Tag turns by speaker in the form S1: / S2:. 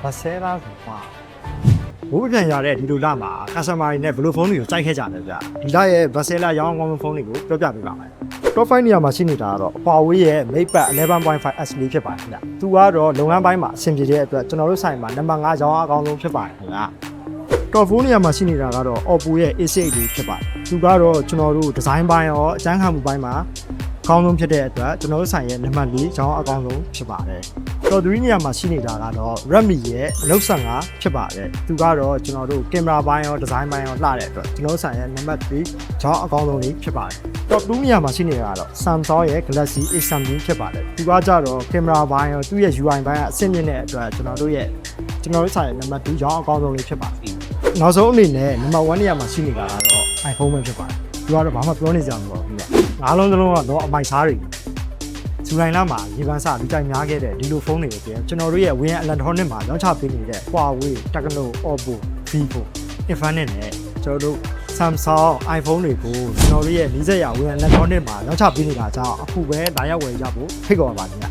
S1: ဘာဆဲလားဆိုကွာဘိုးပြန်ရတဲ့ဒီလိုလာမှာ customer တွေနဲ့ဘယ်လိုဖုန်းတွေကိုစိုက်ခဲ့ကြလဲဗျဒီလာရဲ့ Vassella ရောင်းကောင်းဖုန်းတွေကိုပြောပြပေးပါမယ် Top 5နေရာမှာရှိနေတာကတော့ Huawei ရဲ့ MatePad 11.5 S လေးဖြစ်ပါတယ်ခင်ဗျသူကတော့လုပ်ငန်းပိုင်းမှာအဆင်ပြေတဲ့အတွက်ကျွန်တော်တို့ဆိုင်မှာနံပါတ်5ရောင်းအကောင်းဆုံးဖြစ်ပါတယ်ခင်ဗျ Top 4နေရာမှာရှိနေတာကတော့ Oppo ရဲ့ A8 လေးဖြစ်ပါတယ်သူကတော့ကျွန်တော်တို့ဒီဇိုင်းပိုင်းရောအကျန်းခံမှုပိုင်းမှာအကောင်းဆုံးဖြစ်တဲ့အတွက်ကျွန်တော်တို့ဆိုင်ရဲ့နံပါတ်4ရောင်းအကောင်းဆုံးဖြစ်ပါတယ်Top 3နေရာမှာရှိနေတာကတော့ Redmi ရဲ့ Note 15ဖြစ်ပါတယ်သူကတော့ကျွန်တော်တို့ကင်မရာပိုင်းရောဒီဇိုင်းပိုင်းရောလှတဲ့အတွက်ကျွန်တော်တို့ဆိုင်ရဲ့နံပါတ်3ရောင်းအကောင်းဆုံးလေးဖြစ်ပါတယ်Top 2နေရာမှာရှိနေတာကတော့ Samsung ရဲ့ Galaxy A17 ဖြစ်ပါတယ်သူကကြတော့ကင်မရာပိုင်းရောသူ့ရဲ့ UI ပိုင်းကအဆင့်မြင့်တဲ့အတွက်ကျွန်တော်တို့ဆိုင်ရဲ့နံပါတ်2ရောင်းအကောင်းဆုံးလေးဖြစ်ပါတယ်နောက်ဆုံးအနေနဲ့နံပါတ်1နေရာမှာရှိနေတာကတော့ iPhone ပဲဖြစ်ပါတယ်သူကတော့ဘာမှပြောနေကြမှာမဟုတ်ဘူးလေငါးလုံးစလုံးကတော့အမိုက်စားတွေဇူလိုင်လမှာရေပန်းစလူကြိုက်များခဲ့တဲ့ဒီလိုဖုန်းတွေကိုပြင်ကျွန်တော်တို့ရဲ့ Win Electronic မှာ launch ပေးနေတဲ့ Huawei, Tecno, Oppo, Vivo, Infinix နဲ့ကျွန်တော်တို့ Samsung iPhone တွေကိုကျွန်တော်တို့ရဲ့40ရာ Win Electronic မှာ launch ပေးနေတာကြောင့်အခုပဲလာရောက်ဝယ်ကြဖို့ဖိတ်ခေါ်ပါခင်ဗျာ